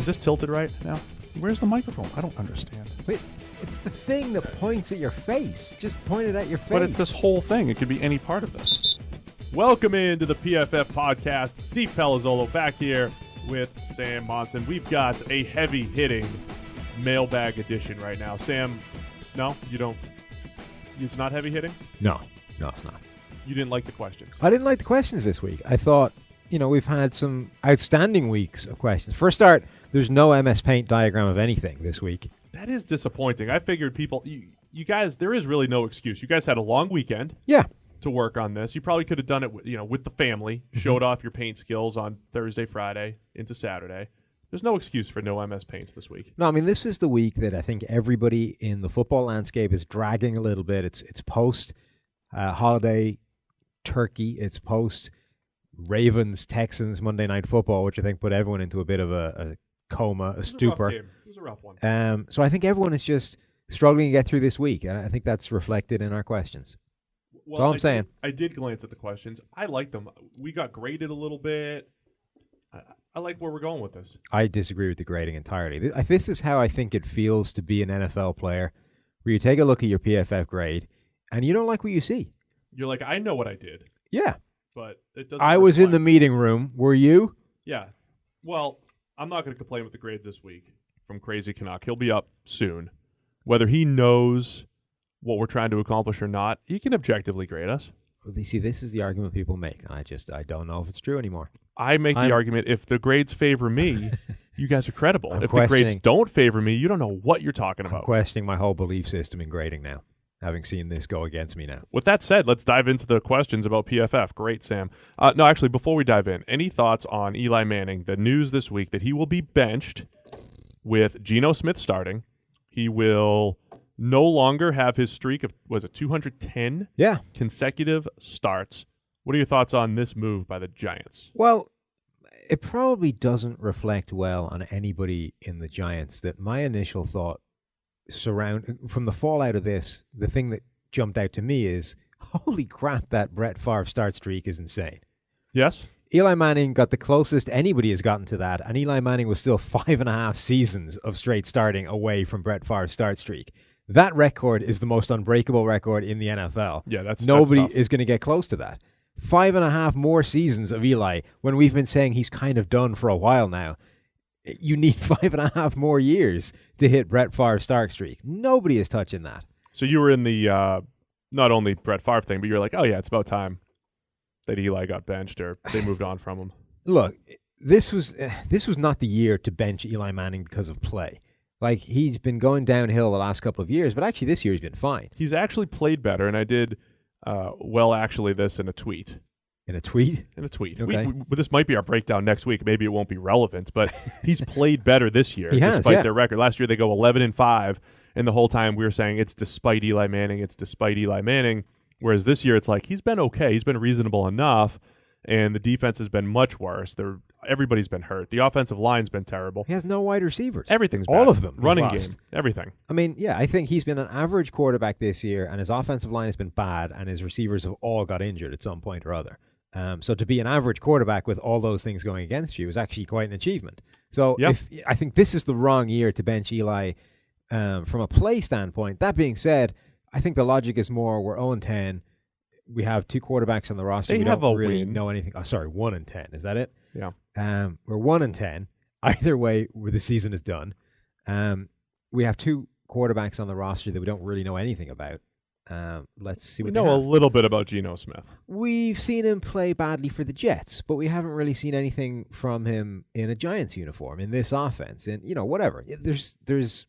Is this tilted right now? Where's the microphone? I don't understand. Wait, it's the thing that points at your face. Just point it at your face. But it's this whole thing. It could be any part of this. Welcome into the PFF podcast. Steve Palazzolo back here with Sam Monson. We've got a heavy-hitting mailbag edition right now. Sam, no, you don't. It's not heavy-hitting? No, it's not. You didn't like the questions? I didn't like the questions this week. I thought, we've had some outstanding weeks of questions. For a start, there's no MS Paint diagram of anything this week. That is disappointing. I figured people, you guys, there is really no excuse. You guys had a long weekend. Yeah. To work on this. You probably could have done it with the family, showed off your paint skills on Thursday, Friday, into Saturday. There's no excuse for no MS Paints this week. No, I mean, this is the week that I think everybody in the football landscape is dragging a little bit. It's post holiday turkey. It's post Ravens, Texans, Monday Night Football, which I think put everyone into a bit of a coma, a stupor. It was a rough one. So I think everyone is just struggling to get through this week, and I think that's reflected in our questions. Well, That's all I'm saying. I did glance at the questions. I like them. We got graded a little bit. I like where we're going with this. I disagree with the grading entirely. This is how I think it feels to be an NFL player, where you take a look at your PFF grade, and you don't like what you see. You're like, I know what I did. Yeah. But it doesn't. I was in the meeting room. Were you? Yeah. Well, I'm not going to complain with the grades this week from Crazy Canuck. He'll be up soon. Whether he knows what we're trying to accomplish or not, he can objectively grade us. Well, you see, this is the argument people make, and I don't know if it's true anymore. I make the argument, if the grades favor me, you guys are credible. If the grades don't favor me, you don't know what you're talking about. I'm questioning my whole belief system in grading now, having seen this go against me now. With that said, let's dive into the questions about PFF. Great, Sam. No, actually, before we dive in, any thoughts on Eli Manning? The news this week that he will be benched with Geno Smith starting. He will no longer have his streak of, 210 consecutive starts. What are your thoughts on this move by the Giants? Well, it probably doesn't reflect well on anybody in the Giants that my initial thought from the fallout of this, the thing that jumped out to me is, holy crap, that Brett Favre start streak is insane. Yes. Eli Manning got the closest anybody has gotten to that, and Eli Manning was still 5.5 seasons of straight starting away from Brett Favre's start streak. That record is the most unbreakable record in the NFL. Yeah, nobody that's is going to get close to that. 5.5 more seasons of Eli, when we've been saying he's kind of done for a while now. You need 5.5 more years to hit Brett Favre's start streak. Nobody is touching that. So you were in the not only Brett Favre thing, but you're like, oh yeah, it's about time that Eli got benched or they moved on from him. Look, this was not the year to bench Eli Manning because of play. Like, he's been going downhill the last couple of years, but actually this year he's been fine. He's actually played better, and I did this in a tweet. In a tweet? In a tweet. Okay. This might be our breakdown next week. Maybe it won't be relevant, but he's played better this year despite their record. Last year they go 11-5, and the whole time we were saying it's despite Eli Manning, whereas this year it's like he's been okay. He's been reasonable enough, and the defense has been much worse. Everybody's been hurt. The offensive line's been terrible. He has no wide receivers. Everything's bad. All of them. Running game. Everything. I mean, yeah, I think he's been an average quarterback this year, and his offensive line has been bad, and his receivers have all got injured at some point or other. So to be an average quarterback with all those things going against you is actually quite an achievement. So I think this is the wrong year to bench Eli from a play standpoint. That being said, I think the logic is more we're 0-10. We have two quarterbacks on the roster. We don't really win. know anything. Oh, sorry, 1-10. Is that it? Yeah. We're 1-10. Either way, where the season is done. We have two quarterbacks on the roster that we don't really know anything about. Let's see. We know a little bit about Geno Smith. We've seen him play badly for the Jets, but we haven't really seen anything from him in a Giants uniform in this offense. And whatever. There's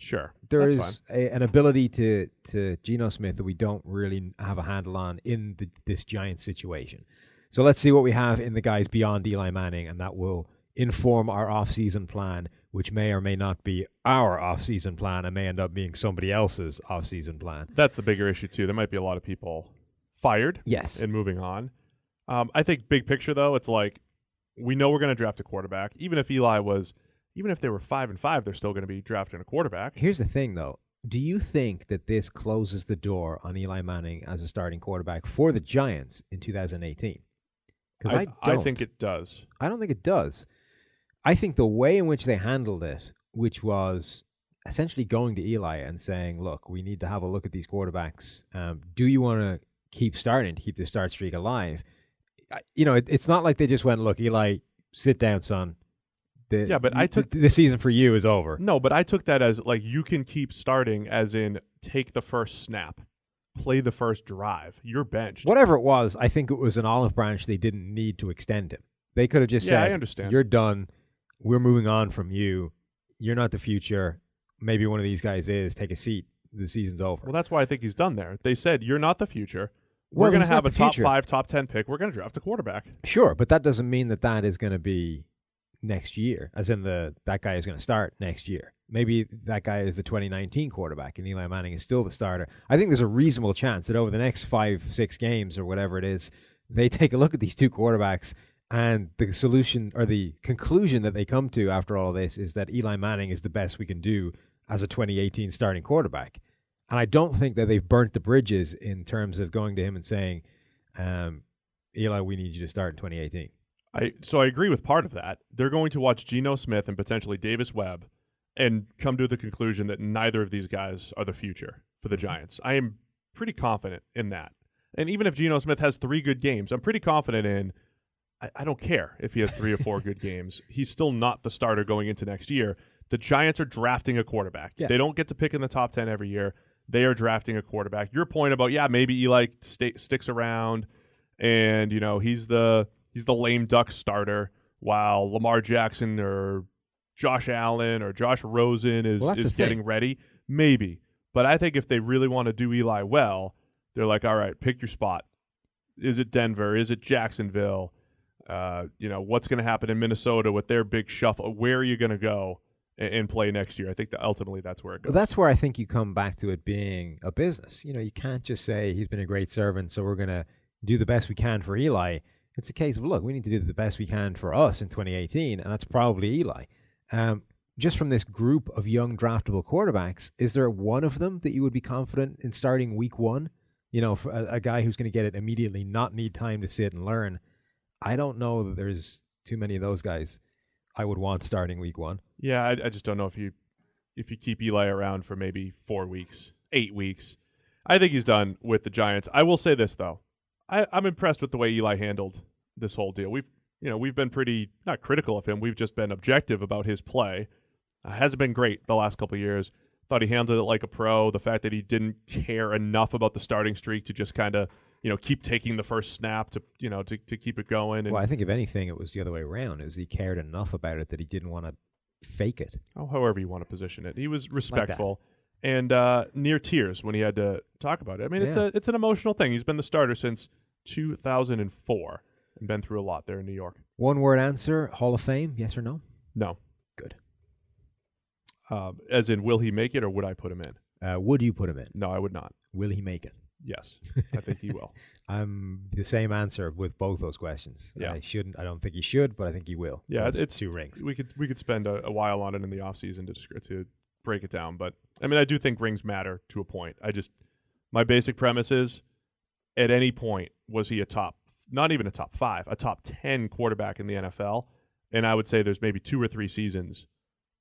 Sure. There is an ability to Geno Smith that we don't really have a handle on in this Giants situation. So let's see what we have in the guys beyond Eli Manning, and that will inform our offseason plan, which may or may not be our offseason plan and may end up being somebody else's offseason plan. That's the bigger issue, too. There might be a lot of people fired and moving on. I think big picture, though, it's like we know we're going to draft a quarterback. Even if they were 5-5, they're still going to be drafting a quarterback. Here's the thing, though. Do you think that this closes the door on Eli Manning as a starting quarterback for the Giants in 2018? I think it does. I don't think it does. I think the way in which they handled it, which was essentially going to Eli and saying, look, we need to have a look at these quarterbacks. Do you want to keep starting to keep the start streak alive? It's not like they just went, look, Eli, sit down, son. But I took the season for you is over. No, but I took that as like you can keep starting, as in take the first snap, play the first drive. You're benched. Whatever it was, I think it was an olive branch. They didn't need to extend him. They could have just said, I understand. You're done. We're moving on from you. You're not the future. Maybe one of these guys is. Take a seat. The season's over. Well, that's why I think he's done there. They said, you're not the future. We're going to have a top 5, top 10 pick. We're going to draft a quarterback. Sure, but that doesn't mean that is going to be next year, as in that guy is going to start next year. Maybe that guy is the 2019 quarterback and Eli Manning is still the starter. I think there's a reasonable chance that over the next 5-6 games or whatever it is, they take a look at these two quarterbacks, and the solution or the conclusion that they come to after all of this is that Eli Manning is the best we can do as a 2018 starting quarterback. And I don't think that they've burnt the bridges in terms of going to him and saying, Eli, we need you to start in 2018. So I agree with part of that. They're going to watch Geno Smith and potentially Davis Webb and come to the conclusion that neither of these guys are the future for the Giants. I am pretty confident in that. And even if Geno Smith has 3 good games, I'm pretty confident in I don't care if he has 3 or 4 good games. He's still not the starter going into next year. The Giants are drafting a quarterback. Yeah. They don't get to pick in the top 10 every year. They are drafting a quarterback. Your point about, maybe Eli sticks around and, he's the lame duck starter while Lamar Jackson or Josh Allen or Josh Rosen is getting ready. Maybe. But I think if they really want to do Eli well, they're like, all right, pick your spot. Is it Denver? Is it Jacksonville? What's going to happen in Minnesota with their big shuffle? Where are you going to go and play next year? I think that ultimately that's where it goes. Well, that's where I think you come back to it being a business. You can't just say he's been a great servant, so we're going to do the best we can for Eli. It's a case of, look, we need to do the best we can for us in 2018, and that's probably Eli. Just from this group of young draftable quarterbacks, is there one of them that you would be confident in starting week 1? For a guy who's going to get it immediately, not need time to sit and learn. I don't know that there's too many of those guys I would want starting week 1. Yeah, I just don't know if you keep Eli around for maybe 4 weeks, 8 weeks. I think he's done with the Giants. I will say this, though. I'm impressed with the way Eli handled this whole deal. We've been pretty, not critical of him. We've just been objective about his play. Hasn't been great the last couple of years. Thought he handled it like a pro. The fact that he didn't care enough about the starting streak to just kind of, keep taking the first snap to keep it going. And, well, I think if anything, it was the other way around. It was he cared enough about it that he didn't want to fake it. However you want to position it. He was respectful and near tears when he had to talk about it. I mean, it's an emotional thing. He's been the starter since 2004 and been through a lot there in New York. One word answer, Hall of Fame, yes or no? No. Good. As in, will he make it or would I put him in? Would you put him in? No, I would not. Will he make it? Yes, I think he will. I'm the same answer with both those questions. Yeah. I don't think he should, but I think he will. Yeah, it's 2 rings. We could spend a while on it in the offseason to break it down. But, I mean, I do think rings matter to a point. My basic premise is, at any point, was he not even a top 5, a top 10 quarterback in the NFL? And I would say there's maybe 2 or 3 seasons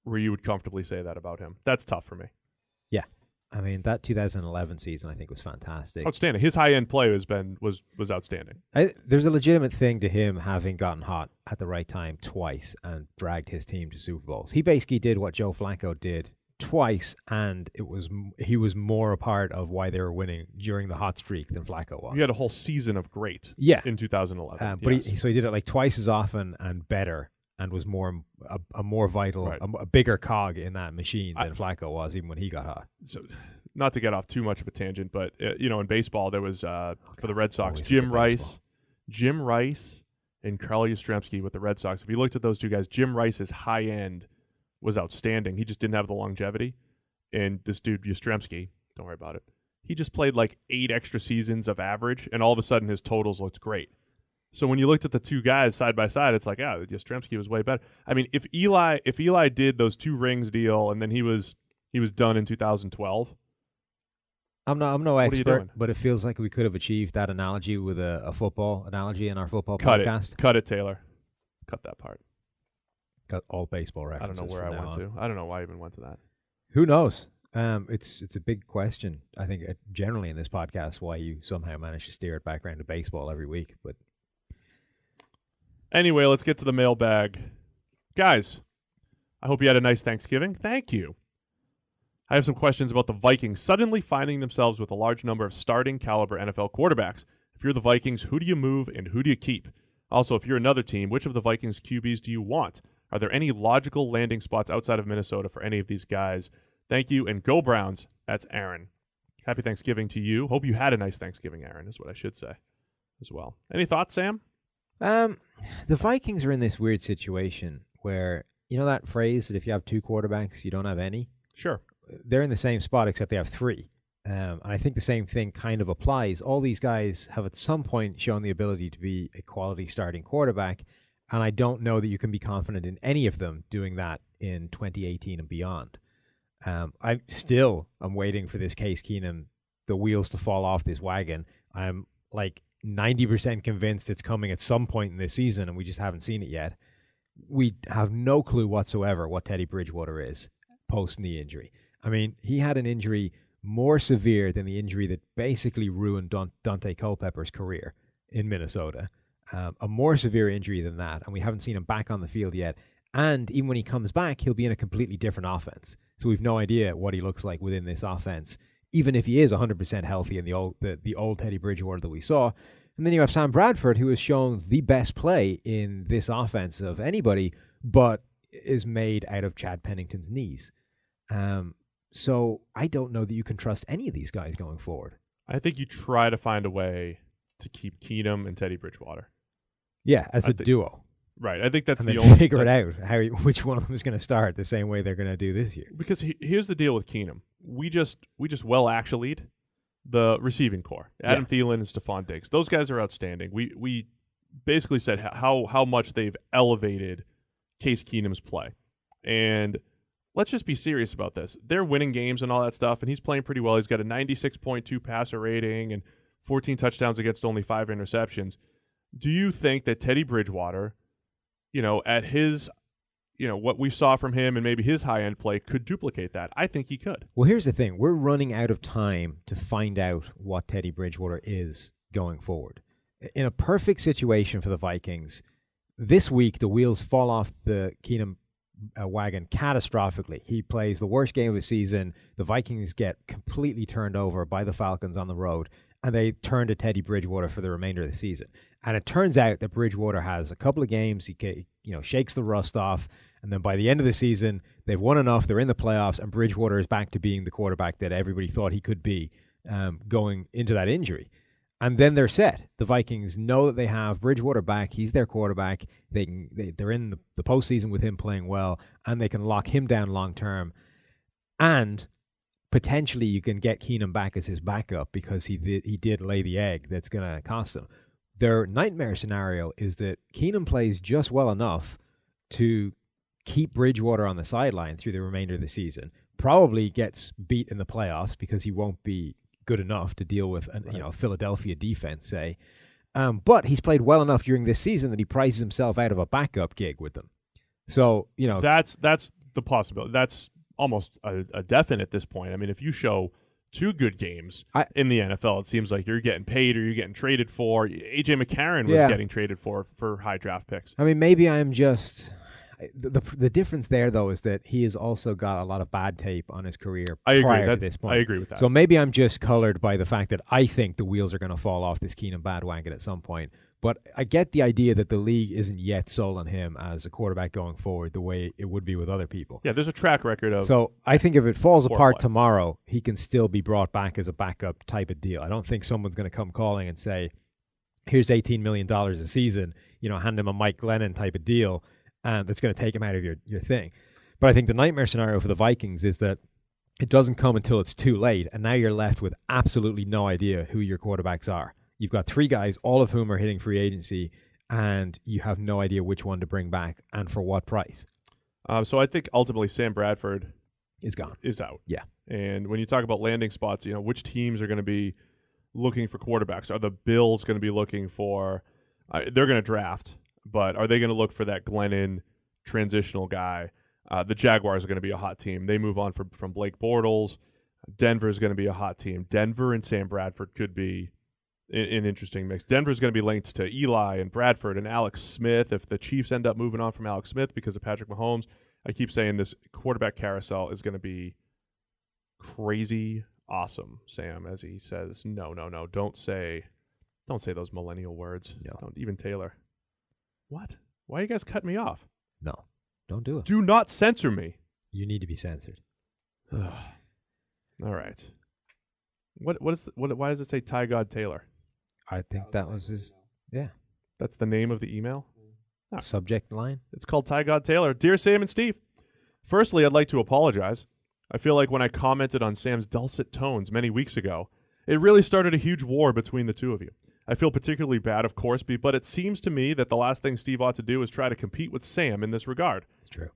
where you would comfortably say that about him. That's tough for me. Yeah. I mean, that 2011 season, I think, was fantastic. Outstanding. His high-end play was outstanding. There's a legitimate thing to him having gotten hot at the right time twice and dragged his team to Super Bowls. He basically did what Joe Flacco did twice, and he was more a part of why they were winning during the hot streak than Flacco was. He had a whole season of great in 2011. But he did it like twice as often and better, and was a more vital, a bigger cog in that machine than Flacco was, even when he got hot. So, not to get off too much of a tangent, but in baseball there was for the Red Sox, Jim Rice and Carl Yastrzemski with the Red Sox. If you looked at those two guys, Jim Rice's high end was outstanding. He just didn't have the longevity, and this dude Yastrzemski, don't worry about it. He just played like 8 extra seasons of average, and all of a sudden his totals looked great. So when you looked at the two guys side by side, it's like, Yastrzemski was way better. I mean, if Eli did those 2 rings deal and then he was done in 2012. I'm no expert, but it feels like we could have achieved that analogy with a football analogy in our football podcast. Cut it, Taylor. Cut that part. got all baseball I don't references. know where I from now went on. to. I don't know why I even went to that. Who knows? It's a big question. I think generally in this podcast why you somehow manage to steer it back around to baseball every week. But anyway, let's get to the mailbag. Guys, I hope you had a nice Thanksgiving. Thank you. I have some questions about the Vikings suddenly finding themselves with a large number of starting caliber NFL quarterbacks. If you're the Vikings, who do you move and who do you keep? Also, if you're another team, which of the Vikings QBs do you want? Are there any logical landing spots outside of Minnesota for any of these guys? Thank you, and go Browns. That's Aaron. Happy Thanksgiving to you. Hope you had a nice Thanksgiving, Aaron, is what I should say as well. Any thoughts, Sam? the Vikings are in this weird situation where, you know that phrase that if you have two quarterbacks, you don't have any? Sure. They're in the same spot except they have three. And I think the same thing kind of applies. All these guys have at some point shown the ability to be a quality starting quarterback, and I don't know that you can be confident in any of them doing that in 2018 and beyond. I'm waiting for this Case Keenum, the wheels to fall off this wagon. I'm like 90% convinced it's coming at some point in this season, and we just haven't seen it yet. We have no clue whatsoever what Teddy Bridgewater is post-knee injury. I mean, he had an injury more severe than the injury that basically ruined Dante Culpepper's career in Minnesota. A more severe injury than that, and we haven't seen him back on the field yet. And even when he comes back, he'll be in a completely different offense. So we've no idea what he looks like within this offense, even if he is 100% healthy in the old Teddy Bridgewater that we saw. And then you have Sam Bradford, who has shown the best play in this offense of anybody, but is made out of Chad Pennington's knees. So I don't know that you can trust any of these guys going forward. I think you try to find a way to keep Keenum and Teddy Bridgewater. Yeah, as a duo. Right. I think that's and the then only figure it out which one of them is going to start the same way they're going to do this year. Because here's the deal with Keenum. We just well actually'd the receiving core. Adam Thielen and Stephon Diggs. Those guys are outstanding. We basically said how much they've elevated Case Keenum's play. And let's just be serious about this. They're winning games and all that stuff, and he's playing pretty well. He's got a 96.2 passer rating and 14 touchdowns against only 5 interceptions. Do you think that Teddy Bridgewater, at his, what we saw from him and maybe his high-end play could duplicate that? I think he could. Well, here's the thing. We're running out of time to find out what Teddy Bridgewater is going forward. In a perfect situation for the Vikings, this week the wheels fall off the Keenum wagon catastrophically. He plays the worst game of the season. The Vikings get completely turned over by the Falcons on the road, and they turn to Teddy Bridgewater for the remainder of the season. And it turns out that Bridgewater has a couple of games. He shakes the rust off, and then by the end of the season, they've won enough. They're in the playoffs, and Bridgewater is back to being the quarterback that everybody thought he could be going into that injury. And then they're set. The Vikings know that they have Bridgewater back. He's their quarterback. They're in the postseason with him playing well, and they can lock him down long term. And potentially you can get Keenum back as his backup because he did lay the egg that's going to cost them. Their nightmare scenario is that Keenum plays just well enough to keep Bridgewater on the sideline through the remainder of the season. Probably gets beat in the playoffs because he won't be good enough to deal with a Philadelphia defense, say. But he's played well enough during this season that he prices himself out of a backup gig with them. So, That's the possibility. That's almost a definite at this point. I mean, if you show 2 good games in the NFL, it seems like you're getting paid or you're getting traded for. A.J. McCarron was getting traded for high draft picks. I mean, maybe I'm just... The difference there, though, is that he has also got a lot of bad tape on his career prior to this point. I agree with that. So maybe I'm just colored by the fact that I think the wheels are going to fall off this Keenum bandwagon at some point. But I get the idea that the league isn't yet sold on him as a quarterback going forward the way it would be with other people. Yeah, there's a track record of... So I think if it falls apart tomorrow, he can still be brought back as a backup type of deal. I don't think someone's going to come calling and say, here's $18 million a season, hand him a Mike Glennon type of deal. That's going to take him out of your thing. But I think the nightmare scenario for the Vikings is that it doesn't come until it's too late, and now you're left with absolutely no idea who your quarterbacks are. You've got 3 guys, all of whom are hitting free agency, and you have no idea which one to bring back and for what price. So I think ultimately Sam Bradford is gone. Is out. Yeah. And when you talk about landing spots, which teams are going to be looking for quarterbacks? Are the Bills going to be looking for they're going to draft, but are they going to look for that Glennon transitional guy. The Jaguars are going to be a hot team. They move on from Blake Bortles. Denver is going to be a hot team. Denver and Sam Bradford could be an interesting mix. Denver is going to be linked to Eli and Bradford and Alex Smith if the Chiefs end up moving on from Alex Smith because of Patrick Mahomes. I keep saying this quarterback carousel is going to be crazy awesome, Sam, as he says, no, don't say those millennial words. No. Don't even Taylor. What? Why are you guys cutting me off? No, don't do it. Do not censor me. You need to be censored. All right. Why does it say Ty God Taylor? I think that was his, That's the name of the email? No. Subject line. It's called Ty God Taylor. Dear Sam and Steve, firstly, I'd like to apologize. I feel like when I commented on Sam's dulcet tones many weeks ago, it really started a huge war between the two of you. I feel particularly bad, of course, but it seems to me that the last thing Steve ought to do is try to compete with Sam in this regard. It's true.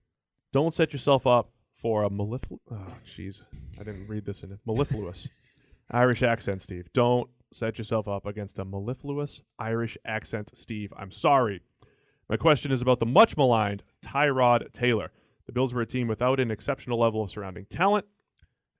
Don't set yourself up for a mellifluous... Oh, jeez. I didn't read this in it. Mellifluous. Irish accent, Steve. Don't set yourself up against a mellifluous Irish accent, Steve. I'm sorry. My question is about the much maligned Tyrod Taylor. The Bills were a team without an exceptional level of surrounding talent,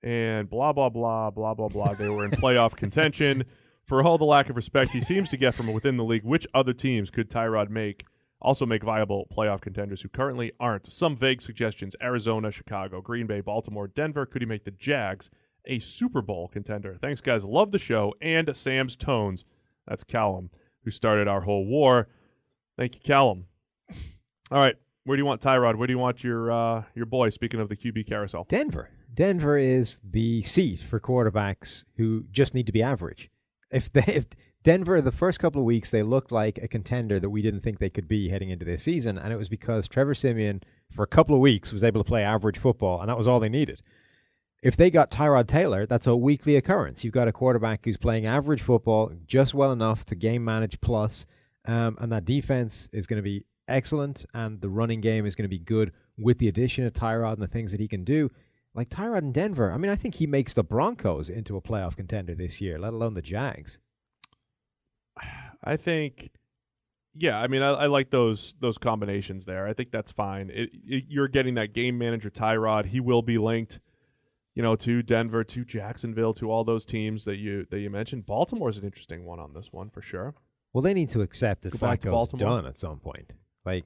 and blah, blah, blah, blah, blah, blah. They were in playoff contention. For all the lack of respect he seems to get from within the league, which other teams could Tyrod also make viable playoff contenders who currently aren't? Some vague suggestions: Arizona, Chicago, Green Bay, Baltimore, Denver. Could he make the Jags a Super Bowl contender? Thanks, guys. Love the show and Sam's tones. That's Callum, who started our whole war. Thank you, Callum. All right. Where do you want Tyrod? Where do you want your boy, speaking of the QB carousel? Denver. Denver is the seat for quarterbacks who just need to be average. If Denver, the first couple of weeks, they looked like a contender that we didn't think they could be heading into this season, and it was because Trevor Siemian, for a couple of weeks, was able to play average football, and that was all they needed. If they got Tyrod Taylor, that's a weekly occurrence. You've got a quarterback who's playing average football just well enough to game manage plus, and that defense is going to be excellent, and the running game is going to be good with the addition of Tyrod and the things that he can do. Like Tyrod in Denver, I mean, I think he makes the Broncos into a playoff contender this year, let alone the Jags. I think, yeah, I mean, I like those combinations there. I think that's fine. You're getting that game manager Tyrod. He will be linked, to Denver, to Jacksonville, to all those teams that you mentioned. Baltimore's an interesting one on this one for sure. Well, they need to accept that Flacco's done at some point. Like,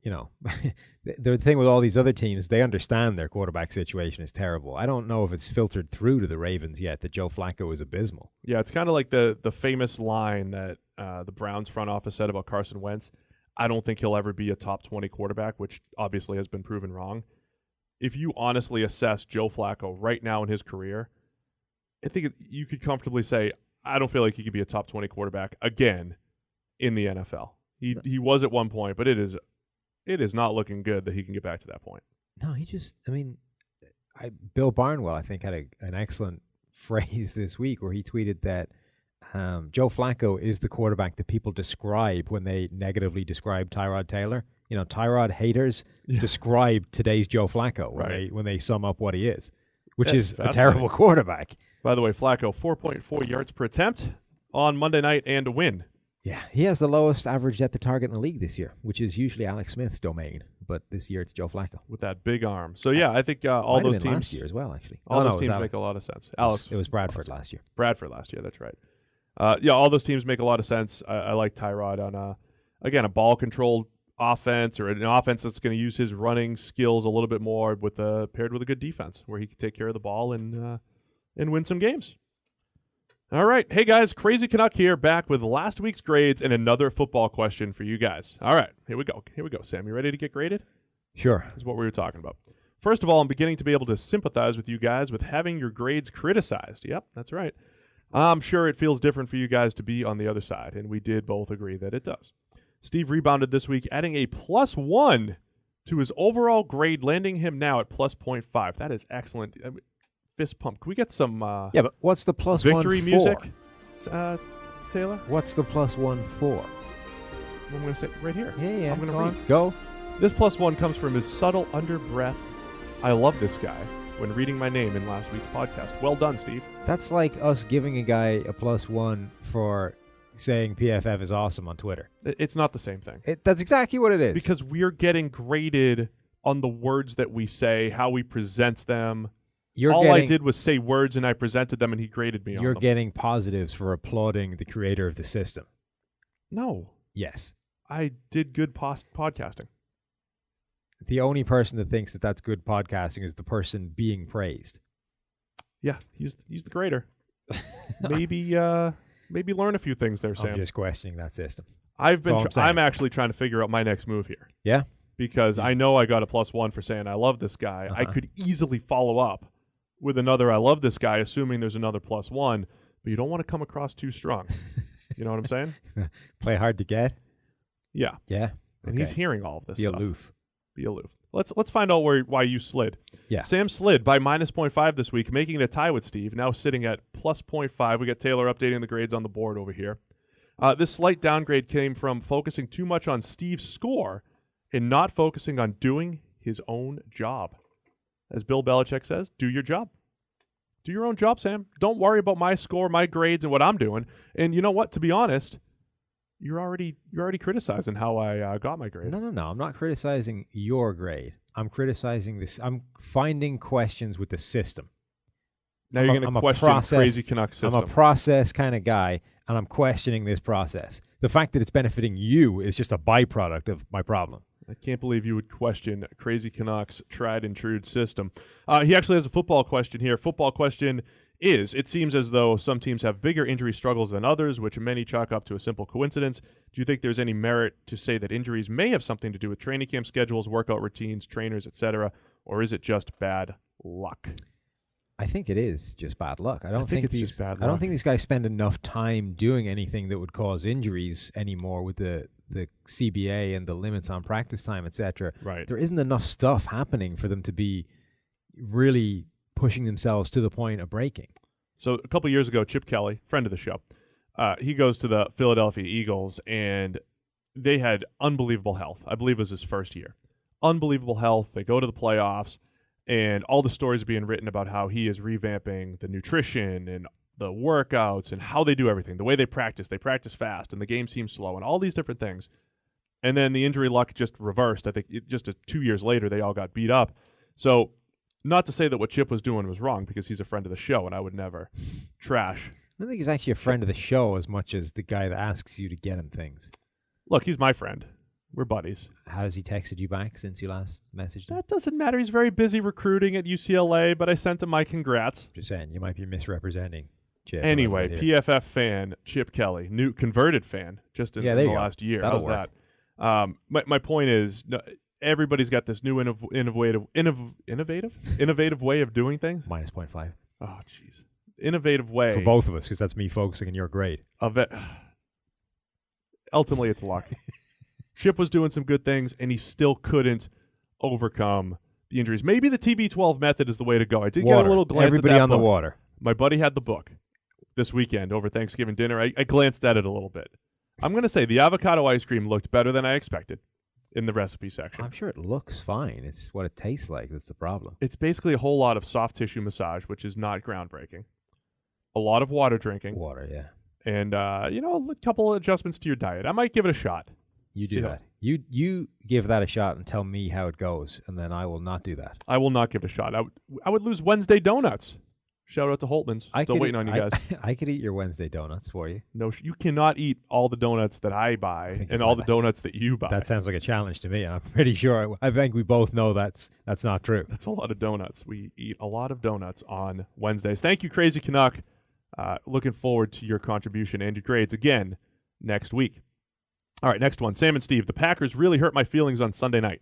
the thing with all these other teams, they understand their quarterback situation is terrible. I don't know if it's filtered through to the Ravens yet that Joe Flacco is abysmal. Yeah, it's kind of like the famous line that the Browns front office said about Carson Wentz. I don't think he'll ever be a top 20 quarterback, which obviously has been proven wrong. If you honestly assess Joe Flacco right now in his career, I think you could comfortably say, I don't feel like he could be a top 20 quarterback again in the NFL. He was at one point, but it is not looking good that he can get back to that point. No, Bill Barnwell, I think, had an excellent phrase this week where he tweeted that Joe Flacco is the quarterback that people describe when they negatively describe Tyrod Taylor. Tyrod haters describe today's Joe Flacco when they sum up what he is, which is a terrible quarterback. By the way, Flacco, 4.4 yards per attempt on Monday night and a win. Yeah, he has the lowest average at the target in the league this year, which is usually Alex Smith's domain. But this year it's Joe Flacco. With that big arm. So, yeah, I think all those teams. Last year as well, actually. All those teams make a lot of sense. It was Bradford last year. Bradford last year, that's right. All those teams make a lot of sense. I like Tyrod on, a ball-controlled offense or an offense that's going to use his running skills a little bit more paired with a good defense where he can take care of the ball and win some games. All right. Hey, guys, Crazy Canuck here, back with last week's grades and another football question for you guys. All right. Here we go, Sam. You ready to get graded? Sure. This is what we were talking about. First of all, I'm beginning to be able to sympathize with you guys with having your grades criticized. Yep, that's right. I'm sure it feels different for you guys to be on the other side, and we did both agree that it does. Steve rebounded this week, adding a +1 to his overall grade, landing him now at +0.5. That is excellent. Fist pump. Can we get some but what's the +1 victory for? music, Taylor? What's the +1 for? I'm going to say right here. Yeah. I'm going to read. Go. This +1 comes from his subtle under-breath, I love this guy, when reading my name in last week's podcast. Well done, Steve. That's like us giving a guy a +1 for saying PFF is awesome on Twitter. It's not the same thing. That's exactly what it is. Because we're getting graded on the words that we say, how we present them. I did was say words and I presented them and he graded me on them. You're getting positives for applauding the creator of the system. No. Yes. I did good podcasting. The only person that thinks that that's good podcasting is the person being praised. Yeah, he's the grader. Maybe learn a few things there, Sam. I'm just questioning that system. I'm actually trying to figure out my next move here. Yeah? Because I know I got a +1 for saying I love this guy. I could easily follow up with another I love this guy, assuming there's another +1, but you don't want to come across too strong. You know what I'm saying? Play hard to get? Yeah. Yeah. And he's hearing all of this stuff. Be aloof. Let's find out why you slid. Yeah. Sam slid by -0.5 this week, making it a tie with Steve, now sitting at +0.5. We got Taylor updating the grades on the board over here. This slight downgrade came from focusing too much on Steve's score and not focusing on doing his own job. As Bill Belichick says, do your job. Do your own job, Sam. Don't worry about my score, my grades, and what I'm doing. And you know what? To be honest, you're already criticizing how I got my grade. No. I'm not criticizing your grade. I'm criticizing this. I'm finding questions with the system. Now you're going to question Crazy Canuck system. I'm a process kind of guy, and I'm questioning this process. The fact that it's benefiting you is just a byproduct of my problem. I can't believe you would question Crazy Canuck's tried and true system. He actually has a football question here. Football question is, it seems as though some teams have bigger injury struggles than others, which many chalk up to a simple coincidence. Do you think there's any merit to say that injuries may have something to do with training camp schedules, workout routines, trainers, etc., or is it just bad luck? I think it is just bad luck. I don't think it's just bad luck. I don't think these guys spend enough time doing anything that would cause injuries anymore with the CBA and the limits on practice time, etc. Right. There isn't enough stuff happening for them to be really pushing themselves to the point of breaking. So a couple years ago, Chip Kelly, friend of the show, he goes to the Philadelphia Eagles, and they had unbelievable health. I believe it was his first year. Unbelievable health. They go to the playoffs, and all the stories are being written about how he is revamping the nutrition and the workouts and how they do everything, the way they practice fast, and the game seems slow, and all these different things. And then the injury luck just reversed. I think just 2 years later, they all got beat up. So not to say that what Chip was doing was wrong, because he's a friend of the show, and I would never trash. I don't think he's actually a friend of the show as much as the guy that asks you to get him things. Look, he's my friend. We're buddies. Has he texted you back since you last messaged him? That doesn't matter. He's very busy recruiting at UCLA, but I sent him my congrats. Just saying, you might be misrepresenting Chip. Anyway, PFF fan Chip Kelly, new converted fan, just in the last year. That'll How's that? My point is, everybody's got this new innovative way of doing things. -0.5. Oh, jeez. Innovative way. For both of us, because that's me focusing on your grade. Ultimately, it's luck. Chip was doing some good things, and he still couldn't overcome the injuries. Maybe the TB12 method is the way to go. I did get a little glance Everybody at that on book. the water. My buddy had the book this weekend over Thanksgiving dinner. I glanced at it a little bit. I'm going to say the avocado ice cream looked better than I expected in the recipe section. I'm sure it looks fine. It's what it tastes like that's the problem. It's basically a whole lot of soft tissue massage, which is not groundbreaking. A lot of water drinking. Water, yeah. And, a couple of adjustments to your diet. I might give it a shot. You do that. You give that a shot and tell me how it goes, and then I will not do that. I will not give it a shot. I would lose Wednesday donuts. Shout out to Holtman's. Still waiting on you guys. I could eat your Wednesday donuts for you. No, you cannot eat all the donuts that I buy and all the donuts that you buy. That sounds like a challenge to me, and I'm pretty sure. I think we both know that's not true. That's a lot of donuts. We eat a lot of donuts on Wednesdays. Thank you, Crazy Canuck. Looking forward to your contribution and your grades again next week. All right, next one. Sam and Steve. The Packers really hurt my feelings on Sunday night.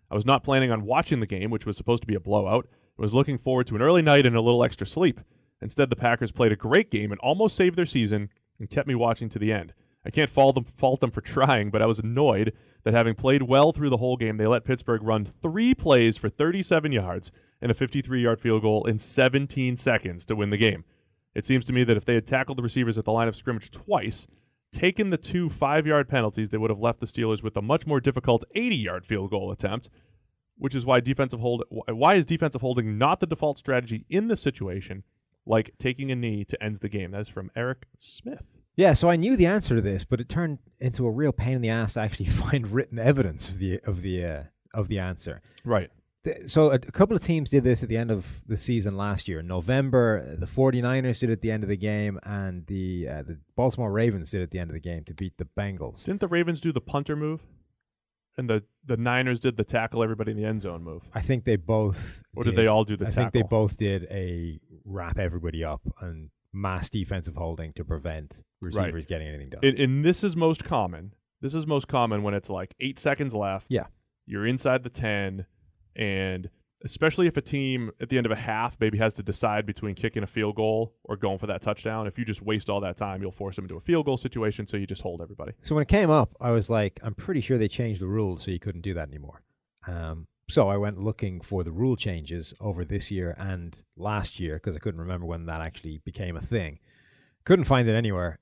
I was not planning on watching the game, which was supposed to be a blowout. I was looking forward to an early night and a little extra sleep. Instead, the Packers played a great game and almost saved their season and kept me watching to the end. I can't fault them for trying, but I was annoyed that having played well through the whole game, they let Pittsburgh run 3 plays for 37 yards and a 53-yard field goal in 17 seconds to win the game. It seems to me that if they had tackled the receivers at the line of scrimmage twice, taken the 2 5-yard penalties, they would have left the Steelers with a much more difficult 80-yard field goal attempt, which is why is defensive holding not the default strategy in this situation, like taking a knee to end the game? That is from Eric Smith. Yeah, so I knew the answer to this, but it turned into a real pain in the ass to actually find written evidence of the answer. Right. So a couple of teams did this at the end of the season last year. In November, the 49ers did it at the end of the game, and the Baltimore Ravens did it at the end of the game to beat the Bengals. Didn't the Ravens do the punter move? And the Niners did the tackle everybody in the end zone move? I think they both did they all do the tackle? I think they both did a wrap everybody up and mass defensive holding to prevent receivers getting anything done. And this is most common. This is most common when it's like 8 seconds left. Yeah. You're inside the 10, and especially if a team at the end of a half maybe has to decide between kicking a field goal or going for that touchdown. If you just waste all that time, you'll force them into a field goal situation, so you just hold everybody. So when it came up, I was like, I'm pretty sure they changed the rules so you couldn't do that anymore. So I went looking for the rule changes over this year and last year because I couldn't remember when that actually became a thing. Couldn't find it anywhere.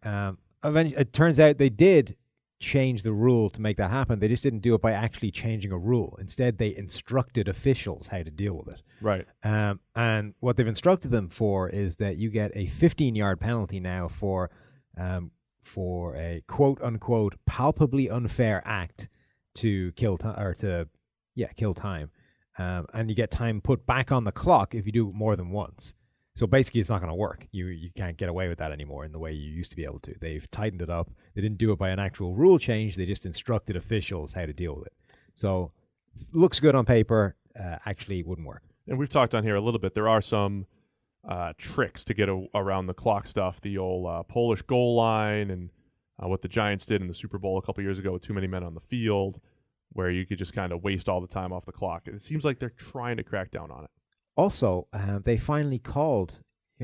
Eventually, it turns out they did change the rule to make that happen. They just didn't do it by actually changing a rule. Instead, they instructed officials how to deal with it. Right. And what they've instructed them for is that you get a 15-yard penalty now for a quote-unquote palpably unfair act to kill time. And you get time put back on the clock if you do it more than once. So basically, it's not going to work. You can't get away with that anymore in the way you used to be able to. They've tightened it up. They didn't do it by an actual rule change. They just instructed officials how to deal with it. So looks good on paper. Actually, wouldn't work. And we've talked on here a little bit. There are some tricks to get around the clock stuff. The old Polish goal line and what the Giants did in the Super Bowl a couple years ago with too many men on the field, where you could just kind of waste all the time off the clock. It seems like they're trying to crack down on it. Also, they finally called.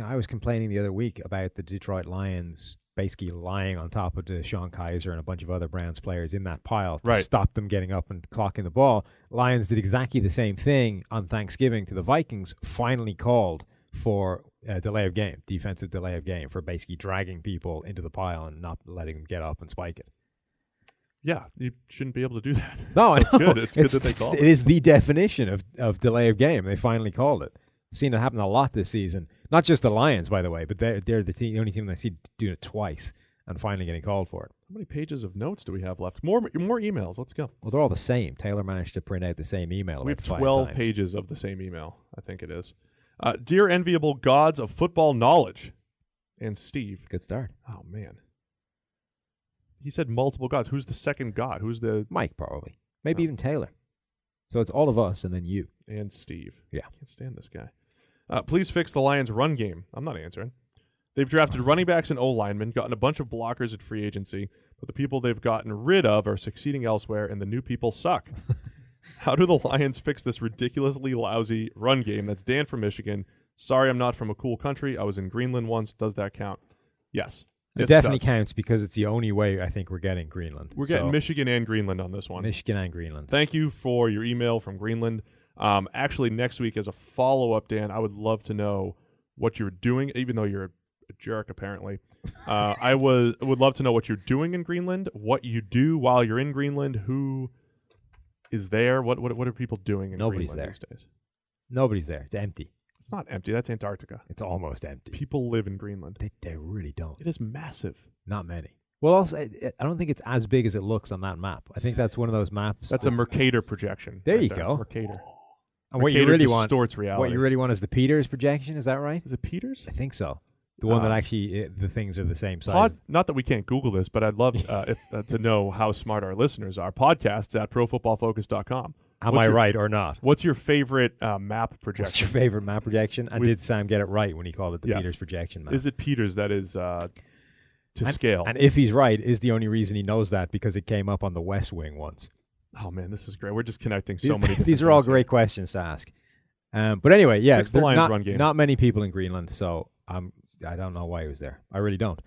I was complaining the other week about the Detroit Lions basically lying on top of Deshaun Kaiser and a bunch of other Browns players in that pile to stop them getting up and clocking the ball. Lions did exactly the same thing on Thanksgiving to the Vikings, finally called for a delay of game, defensive delay of game, for basically dragging people into the pile and not letting them get up and spike it. Yeah, you shouldn't be able to do that. No, so it's good. It's good that they called it. It is the definition of delay of game. They finally called it. Seen it happen a lot this season. Not just the Lions, by the way, but they're the only team that I see doing it twice and finally getting called for it. How many pages of notes do we have left? More emails. Let's go. Well, they're all the same. Taylor managed to print out the same email. We have 12 pages of the same email, I think it is. Dear enviable gods of football knowledge, and Steve. Good start. Oh, man. He said multiple gods. Who's the second god? Who's the... Mike, probably. Maybe even Taylor. So it's all of us and then you. And Steve. Yeah. I can't stand this guy. Please fix the Lions' run game. I'm not answering. They've drafted running backs and O-linemen, gotten a bunch of blockers at free agency, but the people they've gotten rid of are succeeding elsewhere, and the new people suck. How do the Lions fix this ridiculously lousy run game? That's Dan from Michigan. Sorry, I'm not from a cool country. I was in Greenland once. Does that count? Yes. It definitely counts because it's the only way I think we're getting Greenland. We're getting Michigan and Greenland on this one. Michigan and Greenland. Thank you for your email from Greenland. Actually, next week as a follow-up, Dan, I would love to know what you're doing, even though you're a jerk, apparently. I would love to know what you're doing in Greenland, what you do while you're in Greenland, who is there, what are people doing in Nobody's Greenland there. these days? Nobody's there. It's empty. It's not empty. That's Antarctica. It's almost empty. People live in Greenland. They really don't. It is massive. Not many. Well, also, I don't think it's as big as it looks on that map. I think that's one of those maps. That's a Mercator projection. There you go. Mercator. And what you really want, distorts reality. What you really want is the Peters projection. Is that right? Is it Peters? I think so. The one that actually the things are the same size. Not that we can't Google this, but I'd love to know how smart our listeners are. Podcasts at profootballfocus.com. Am I right or not? What's your favorite map projection? What's your favorite map projection? And did Sam get it right when he called it the Peters projection map? Is it Peters that is to scale? And if he's right, is the only reason he knows that because it came up on the West Wing once. Oh, man, this is great. We're just connecting so many These are all great questions to ask. But anyway, yeah, fix the Lions run game. Not many people in Greenland, so I don't know why he was there. I really don't.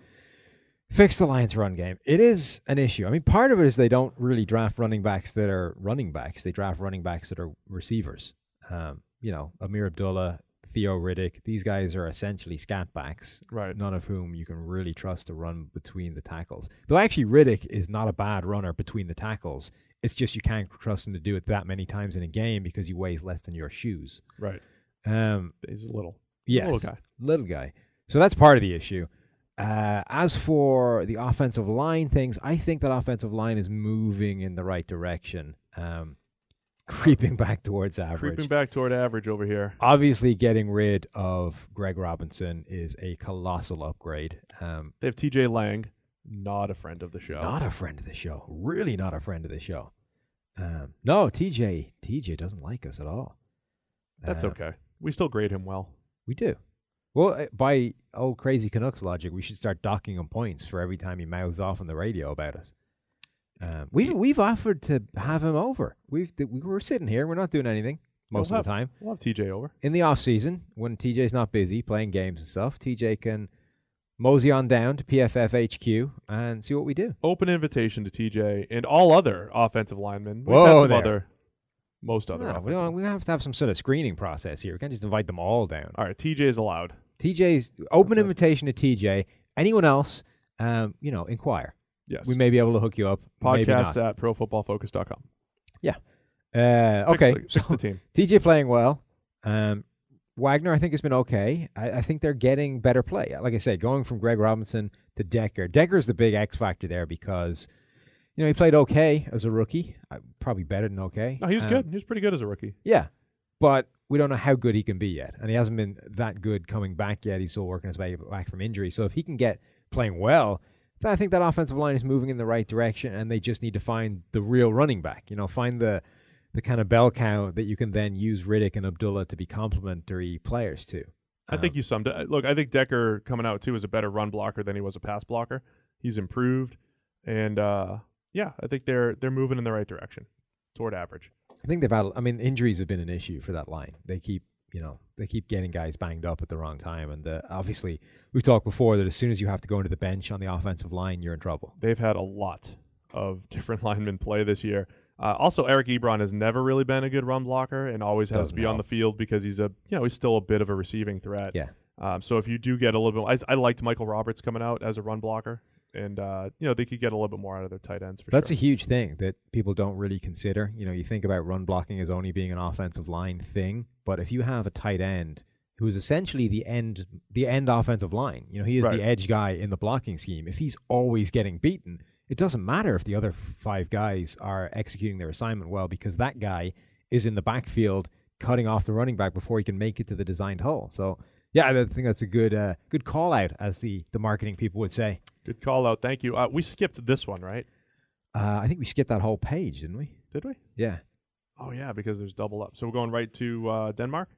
Fix the Lions run game. It is an issue. I mean, part of it is they don't really draft running backs that are running backs. They draft running backs that are receivers. Amir Abdullah, Theo Riddick, these guys are essentially scat backs, right? None of whom you can really trust to run between the tackles. Though actually Riddick is not a bad runner between the tackles. It's just you can't trust him to do it that many times in a game because he weighs less than your shoes. Right. He's a little. Yes. Little guy. Little guy. So that's part of the issue. As for the offensive line things, I think that offensive line is moving in the right direction. Creeping back towards average. Creeping back toward average over here. Obviously, getting rid of Greg Robinson is a colossal upgrade. They have TJ Lang, not a friend of the show. Not a friend of the show. Really not a friend of the show. No, TJ doesn't like us at all. That's okay. We still grade him well. We do. Well, by old crazy Canucks logic, we should start docking him points for every time he mouths off on the radio about us. We've offered to have him over. We're sitting here. We're not doing anything most of the time. We'll have TJ over. In the off season, when TJ's not busy playing games and stuff, TJ can mosey on down to PFF HQ and see what we do. Open invitation to TJ and all other offensive linemen. Whoa, most other. No, we have to have some sort of screening process here. We can't just invite them all down. All right, TJ is allowed. TJ's open invitation to TJ. Anyone else, inquire. Yes. We may be able to hook you up. Podcast at profootballfocus.com. Yeah. Okay. Fix the team. TJ playing well. Wagner, I think, has been okay. I think they're getting better play. Like I said, going from Greg Robinson to Decker. Decker's the big X factor there because, he played okay as a rookie. Probably better than okay. No, he was good. He was pretty good as a rookie. Yeah. But we don't know how good he can be yet. And he hasn't been that good coming back yet. He's still working his way back from injury. So if he can get playing well, I think that offensive line is moving in the right direction, and they just need to find the real running back. Find the kind of bell cow that you can then use Riddick and Abdullah to be complementary players to. I think you summed it. Look, I think Decker coming out too is a better run blocker than he was a pass blocker. He's improved, and I think they're moving in the right direction toward average. I think they've had. Injuries have been an issue for that line. They keep getting guys banged up at the wrong time. And obviously, we've talked before that as soon as you have to go into the bench on the offensive line, you're in trouble. They've had a lot of different linemen play this year. Also, Eric Ebron has never really been a good run blocker and always has to be on the field because he's still a bit of a receiving threat. Yeah. So if you do get a little bit, I liked Michael Roberts coming out as a run blocker. And, they could get a little bit more out of their tight ends for sure. That's a huge thing that people don't really consider. You think about run blocking as only being an offensive line thing, but if you have a tight end who is essentially the end offensive line, he is the edge guy in the blocking scheme. If he's always getting beaten, it doesn't matter if the other 5 guys are executing their assignment well because that guy is in the backfield cutting off the running back before he can make it to the designed hole. So, yeah, I think that's a good call out, as the marketing people would say. Good call out. Thank you. We skipped this one, right? I think we skipped that whole page, didn't we? Did we? Yeah. Oh, yeah, because there's double up. So we're going right to Denmark?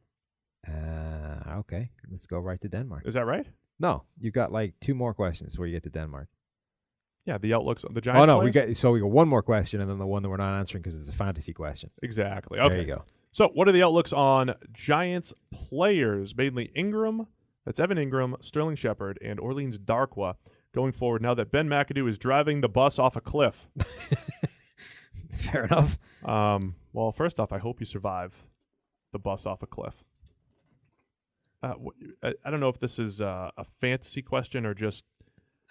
Okay. Let's go right to Denmark. Is that right? No. You got 2 more questions before you get to Denmark. Yeah, the outlooks on the Giants. Oh, no. Players? We got one more question and then the one that we're not answering because it's a fantasy question. Exactly. Okay. There you go. So what are the outlooks on Giants players? Mainly Ingram. That's Evan Ingram, Sterling Shepard, and Orleans Darkwa. Going forward, now that Ben McAdoo is driving the bus off a cliff. Fair enough. Well, first off, I hope you survive the bus off a cliff. I don't know if this is a fantasy question or just...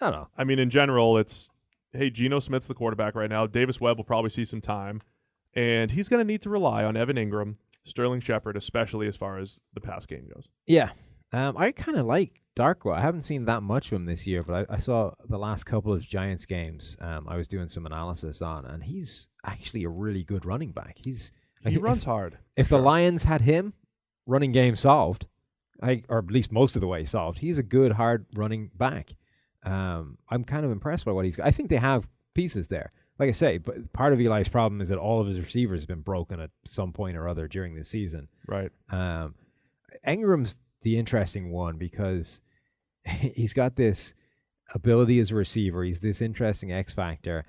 I don't know. In general, it's, hey, Geno Smith's the quarterback right now. Davis Webb will probably see some time. And he's going to need to rely on Evan Ingram, Sterling Shepard, especially as far as the pass game goes. Yeah. I kind of like Darkwa. I haven't seen that much of him this year, but I saw the last couple of Giants games I was doing some analysis on, and he's actually a really good running back. He runs hard. If the Lions had him, running game solved, or at least most of the way solved. He's a good, hard running back. I'm kind of impressed by what he's got. I think they have pieces there. Like I say, but part of Eli's problem is that all of his receivers have been broken at some point or other during the season. Right. Ingram's the interesting one because he's got this ability as a receiver. He's this interesting X factor.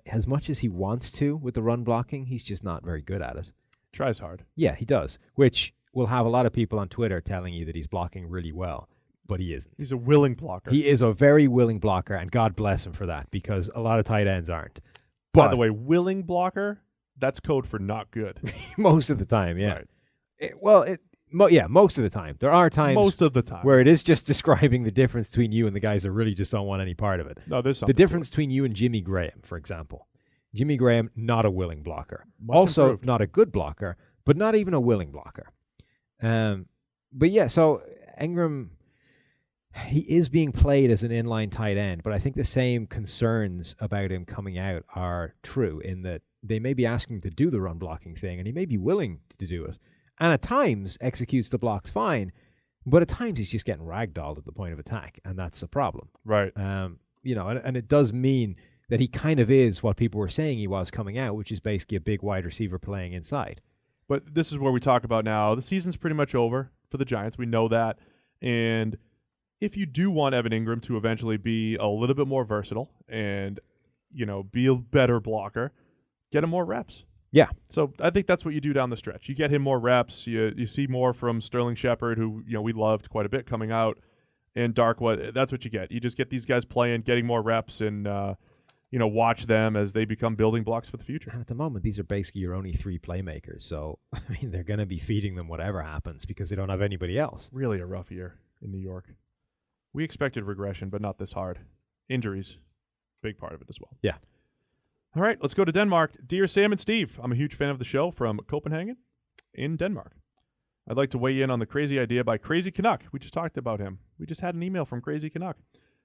As much as he wants to with the run blocking, he's just not very good at it. Tries hard. Yeah, he does, which will have a lot of people on Twitter telling you that he's blocking really well, but he isn't. He's a willing blocker. He is a very willing blocker, and God bless him for that, because a lot of tight ends aren't. But by the way, willing blocker, that's code for not good. Most of the time, yeah. Right. Most of the time. There are times most of the time where it is just describing the difference between you and the guys that really just don't want any part of it. No, there's something. The difference between you and Jimmy Graham, for example. Jimmy Graham, not a willing blocker. Much also, improved. Not a good blocker, but not even a willing blocker. But yeah, so Ingram, he is being played as an inline tight end, but I think the same concerns about him coming out are true in that they may be asking him to do the run blocking thing, and he may be willing to do it. And at times executes the blocks fine, but at times he's just getting ragdolled at the point of attack, and that's a problem. Right. And it does mean that he kind of is what people were saying he was coming out, which is basically a big wide receiver playing inside. But this is where we talk about now. The season's pretty much over for the Giants. We know that. And if you do want Evan Ingram to eventually be a little bit more versatile and, be a better blocker, get him more reps. Yeah. So I think that's what you do down the stretch. You get him more reps. You see more from Sterling Shepard, who, we loved quite a bit coming out, and Darkwood. That's what you get. You just get these guys playing, getting more reps, and, watch them as they become building blocks for the future. And at the moment, these are basically your only three playmakers. So, they're going to be feeding them whatever happens because they don't have anybody else. Really a rough year in New York. We expected regression, but not this hard. Injuries, big part of it as well. Yeah. All right, let's go to Denmark. Dear Sam and Steve, I'm a huge fan of the show from Copenhagen in Denmark. I'd like to weigh in on the crazy idea by Crazy Canuck. We just talked about him. We just had an email from Crazy Canuck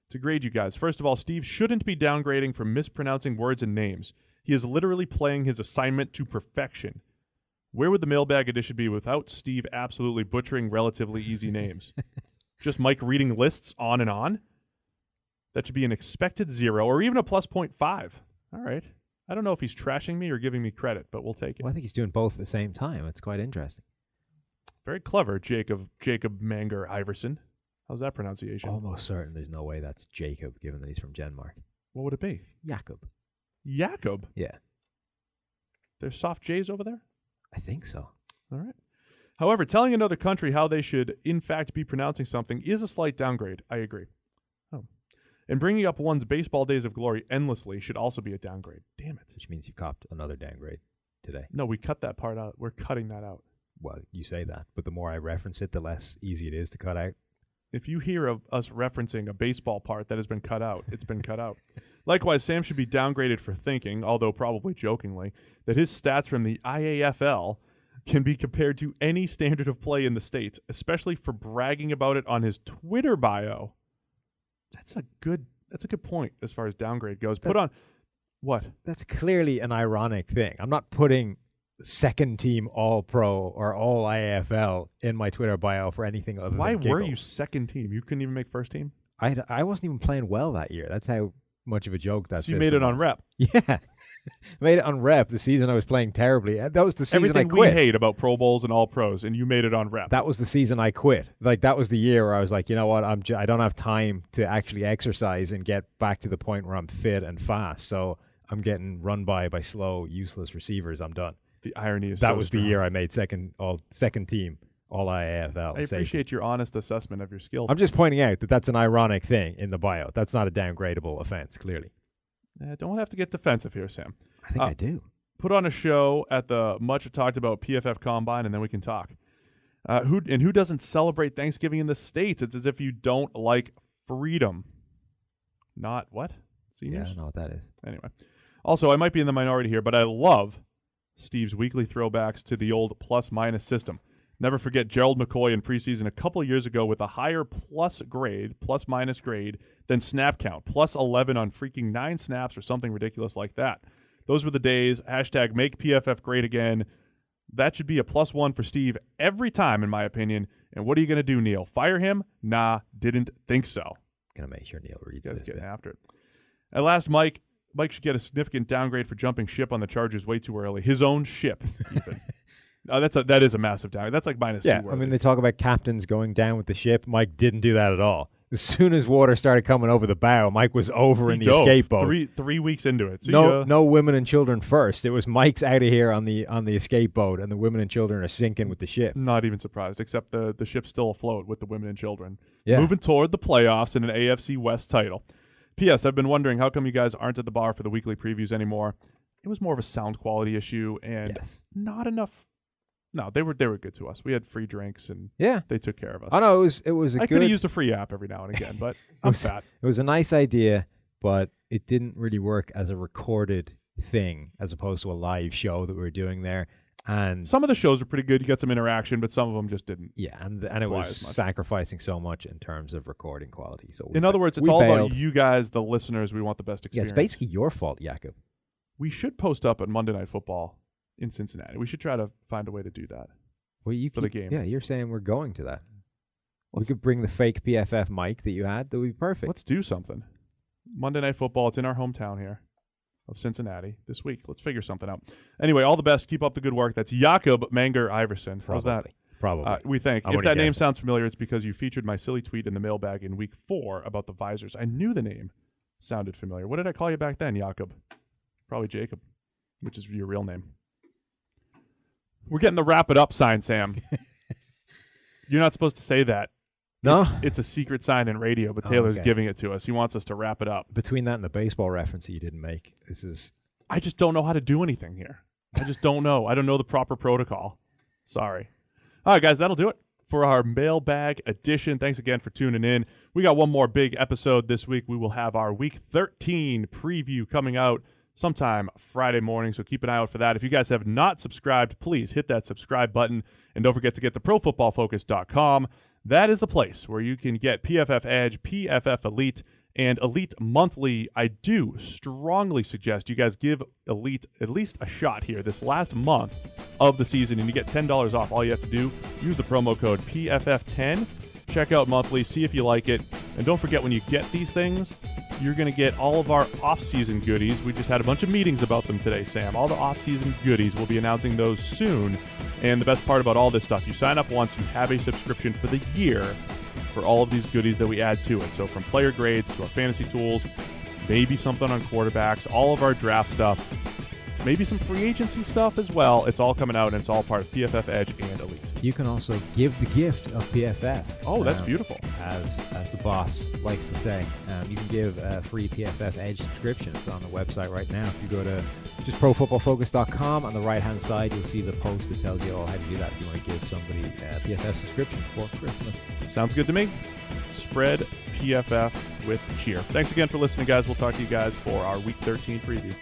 to grade you guys. First of all, Steve shouldn't be downgrading for mispronouncing words and names. He is literally playing his assignment to perfection. Where would the Mailbag edition be without Steve absolutely butchering relatively easy names? Just Mike reading lists on and on? That should be an expected 0 or even a plus 0.5. All right. I don't know if he's trashing me or giving me credit, but we'll take it. Well, I think he's doing both at the same time. It's quite interesting. Very clever, Jacob Manger Iverson. How's that pronunciation? Almost certain there's no way that's Jacob, given that he's from Denmark. What would it be? Jakob. Jakob? Yeah. There's soft J's over there? I think so. All right. However, telling another country how they should, in fact, be pronouncing something is a slight downgrade. I agree. Oh. And bringing up one's baseball days of glory endlessly should also be a downgrade. Damn it. Which means you copped another downgrade today. No, we cut that part out. We're cutting that out. Well, you say that, but the more I reference it, the less easy it is to cut out. If you hear of us referencing a baseball part that has been cut out, it's been cut out. Likewise, Sam should be downgraded for thinking, although probably jokingly, that his stats from the IAFL can be compared to any standard of play in the States, especially for bragging about it on his Twitter bio. That's a good point as far as downgrade goes. Put on what? That's clearly an ironic thing. I'm not putting second team All-Pro or All IAFL in my Twitter bio for anything other Why than giggles. were you second team? You couldn't even make first team? I wasn't even playing well that year. That's how much of a joke that so you made it on rep. Yeah. I made it on rep the season I was playing terribly. That was the season Everything I quit. we hate about Pro Bowls and All Pros, and you made it on rep. That was the season I quit. Like, that was the year where I was like, you know what? I don't have time to actually exercise and get back to the point where I'm fit and fast. So I'm getting run by slow, useless receivers. I'm done. The irony is that was strong. The year I made second team All IAFL. I appreciate your honest assessment of your skills. I'm just pointing out that that's an ironic thing in the bio. That's not a downgradable offense, clearly. Don't have to get defensive here, Sam. I think I do. Put on a show at the much talked about PFF Combine, and then we can talk. Who doesn't celebrate Thanksgiving in the States? It's as if you don't like freedom. Not what? Seniors? Yeah, I don't know what that is. Anyway. Also, I might be in the minority here, but I love Steve's weekly throwbacks to the old plus-minus system. Never forget Gerald McCoy in preseason a couple of years ago with a higher plus-minus grade than snap count, plus 11 on freaking 9 snaps or something ridiculous like that. Those were the days. # make PFF great again. That should be a +1 for Steve every time, in my opinion. And what are you going to do, Neil? Fire him? Nah, didn't think so. Going to make sure Neil reads this. Getting after it. At last, Mike should get a significant downgrade for jumping ship on the Chargers way too early. His own ship, even. That is a massive downgrade. That's like -2. Yeah, I mean, they talk about captains going down with the ship. Mike didn't do that at all. As soon as water started coming over the bow, Mike was over in the escape boat. Three weeks into it. So no women and children first. It was Mike's out of here on the escape boat, and the women and children are sinking with the ship. Not even surprised, except the ship's still afloat with the women and children. Yeah. Moving toward the playoffs and an AFC West title. P.S. I've been wondering how come you guys aren't at the bar for the weekly previews anymore. It was more of a sound quality issue and not enough. No, they were good to us. We had free drinks and they took care of us. Oh no, it was I could have used a free app every now and again, but I'm fat. It was a nice idea, but it didn't really work as a recorded thing as opposed to a live show that we were doing there. And some of the shows are pretty good. You got some interaction, but some of them just didn't. yeah, and it was sacrificing so much in terms of recording quality. So in other words, it's all about you guys, the listeners. We want the best experience. Yeah, it's basically your fault, Jakob. We should post up on Monday Night Football in Cincinnati. We should try to find a way to do that. Well, for the game. Yeah, you're saying we're going to that. We could bring the fake PFF mic that you had. That would be perfect. Let's do something. Monday Night Football. It's in our hometown here of Cincinnati this week. Let's figure something out. Anyway, all the best. Keep up the good work. That's Jakob Manger Iverson. How's that? Probably. We think. If that name sounds familiar, it's because you featured my silly tweet in the mailbag in week 4 about the visors. I knew the name sounded familiar. What did I call you back then, Jakob? Probably Jacob, which is your real name. We're getting the wrap it up sign, Sam. You're not supposed to say that. No? It's a secret sign in radio, but Taylor's giving it to us. He wants us to wrap it up. Between that and the baseball reference that you didn't make, this is... I just don't know how to do anything here. I just don't know. I don't know the proper protocol. Sorry. All right, guys, that'll do it for our mailbag edition. Thanks again for tuning in. We got one more big episode this week. We will have our Week 13 preview coming out sometime Friday morning, so keep an eye out for that. If you guys have not subscribed, please hit that subscribe button, and don't forget to get to ProFootballFocus.com. That is the place where you can get PFF Edge, PFF Elite, and Elite Monthly. I do strongly suggest you guys give Elite at least a shot here this last month of the season, and you get $10 off. All you have to do, use the promo code PFF10. Check out Monthly, see if you like it, and don't forget when you get these things, you're going to get all of our off-season goodies. We just had a bunch of meetings about them today, Sam. All the off-season goodies, we'll be announcing those soon. And the best part about all this stuff, you sign up once, you have a subscription for the year for all of these goodies that we add to it. So from player grades to our fantasy tools, maybe something on quarterbacks, all of our draft stuff, maybe some free agency stuff as well. It's all coming out, and it's all part of PFF Edge and Elite. You can also give the gift of PFF. Oh, that's beautiful. As the boss likes to say. You can give a free PFF Edge subscription. It's on the website right now. If you go to just ProFootballFocus.com, on the right-hand side, you'll see the post that tells you all how to do that if you want to give somebody a PFF subscription for Christmas. Sounds good to me. Spread PFF with cheer. Thanks again for listening, guys. We'll talk to you guys for our Week 13 preview.